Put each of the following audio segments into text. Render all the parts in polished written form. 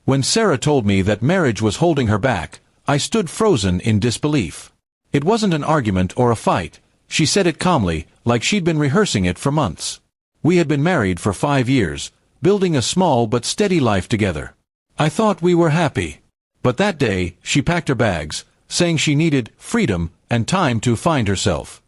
When Sarah told me that marriage was holding her back, I stood frozen in disbelief. It wasn't an argument or a fight. She said it calmly, like she'd been rehearsing it for months. We had been married for 5 years, building a small but steady life together. I thought we were happy. But that day, she packed her bags, saying she needed freedom and time to find herself.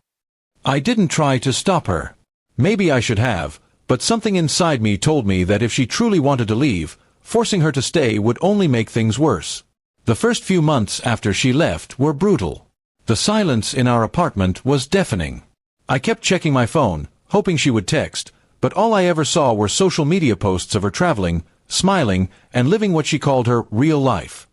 I didn't try to stop her. Maybe I should have, but something inside me told me that if she truly wanted to leave, forcing her to stay would only make things worse. The first few months after she left were brutal. The silence in our apartment was deafening. I kept checking my phone, hoping she would text, but all I ever saw were social media posts of her traveling, smiling, and living what she called her real life.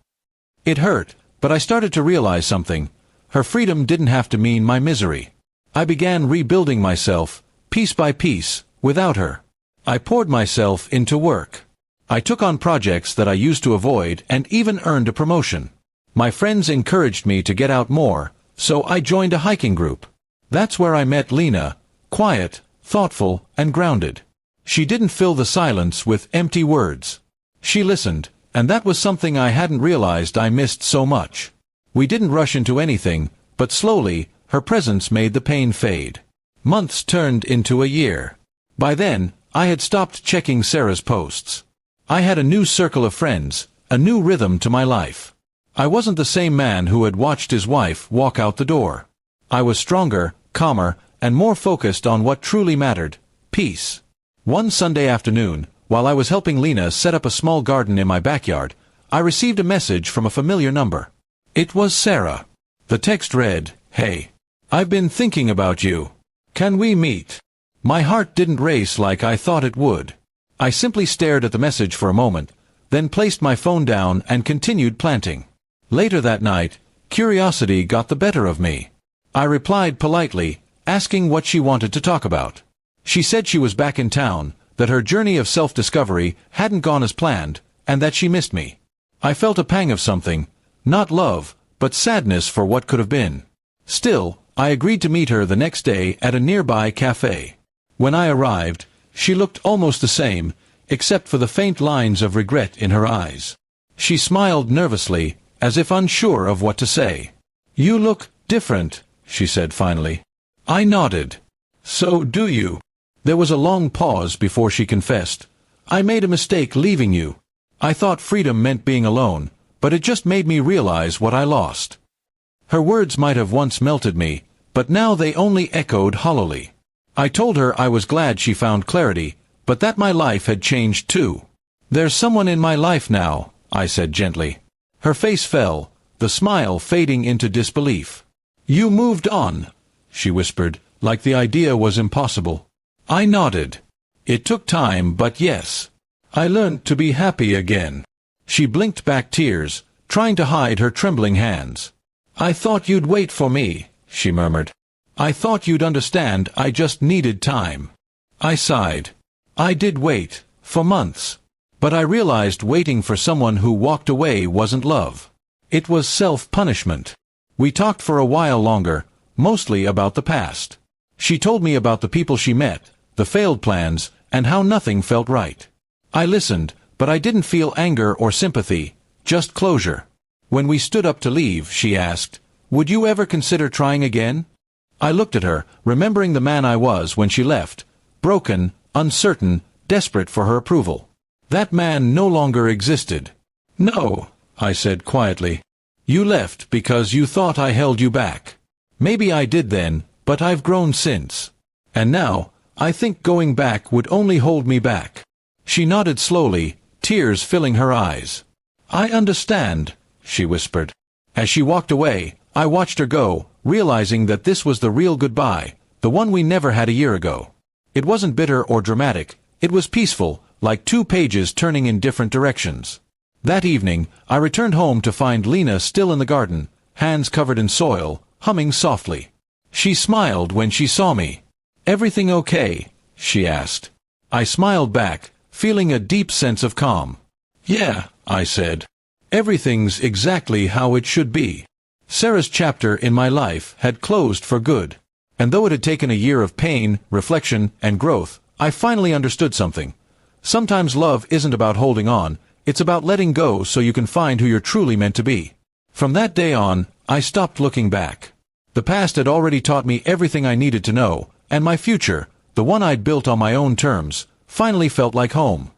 It hurt, but I started to realize something. Her freedom didn't have to mean my misery. I began rebuilding myself, piece by piece, without her. I poured myself into work. I took on projects that I used to avoid and even earned a promotion. My friends encouraged me to get out more, so I joined a hiking group. That's where I met Lena, quiet, thoughtful, and grounded. She didn't fill the silence with empty words. She listened, and that was something I hadn't realized I missed so much. We didn't rush into anything, but slowly, her presence made the pain fade. Months turned into a year. By then, I had stopped checking Sarah's posts. I had a new circle of friends, a new rhythm to my life. I wasn't the same man who had watched his wife walk out the door. I was stronger, calmer, and more focused on what truly mattered: peace. One Sunday afternoon, while I was helping Lena set up a small garden in my backyard, I received a message from a familiar number. It was Sarah. The text read, "Hey, I've been thinking about you. Can we meet?" My heart didn't race like I thought it would. I simply stared at the message for a moment, then placed my phone down and continued planting. Later that night, curiosity got the better of me. I replied politely, asking what she wanted to talk about. She said she was back in town, that her journey of self-discovery hadn't gone as planned, and that she missed me. I felt a pang of something, not love, but sadness for what could have been. Still, I agreed to meet her the next day at a nearby cafe. When I arrived, she looked almost the same, except for the faint lines of regret in her eyes. She smiled nervously, as if unsure of what to say. "You look different," she said finally. I nodded. "So do you." There was a long pause before she confessed. "I made a mistake leaving you. I thought freedom meant being alone, but it just made me realize what I lost." Her words might have once melted me, but now they only echoed hollowly. I told her I was glad she found clarity, but that my life had changed too. "There's someone in my life now," I said gently. Her face fell, the smile fading into disbelief. "You moved on," she whispered, like the idea was impossible. I nodded. "It took time, but yes. I learned to be happy again." She blinked back tears, trying to hide her trembling hands. "I thought you'd wait for me," she murmured. "I thought you'd understand I just needed time." I sighed. I did wait, for months. But I realized waiting for someone who walked away wasn't love. It was self-punishment. We talked for a while longer, mostly about the past. She told me about the people she met, the failed plans, and how nothing felt right. I listened, but I didn't feel anger or sympathy, just closure. When we stood up to leave, she asked, "Would you ever consider trying again?" I looked at her, remembering the man I was when she left, broken, uncertain, desperate for her approval. That man no longer existed. "No," I said quietly. "You left because you thought I held you back. Maybe I did then, but I've grown since. And now, I think going back would only hold me back." She nodded slowly, tears filling her eyes. "I understand," she whispered. As she walked away, I watched her go, realizing that this was the real goodbye, the one we never had a year ago. It wasn't bitter or dramatic, it was peaceful, like two pages turning in different directions. That evening, I returned home to find Lena still in the garden, hands covered in soil, humming softly. She smiled when she saw me. "Everything okay?" she asked. I smiled back, feeling a deep sense of calm. "Yeah," I said. "Everything's exactly how it should be." Sarah's chapter in my life had closed for good. And though it had taken a year of pain, reflection, and growth, I finally understood something. Sometimes love isn't about holding on, It's about letting go so you can find who you're truly meant to be. From that day on, I stopped looking back. The past had already taught me everything I needed to know, and my future, the one I'd built on my own terms, finally felt like home.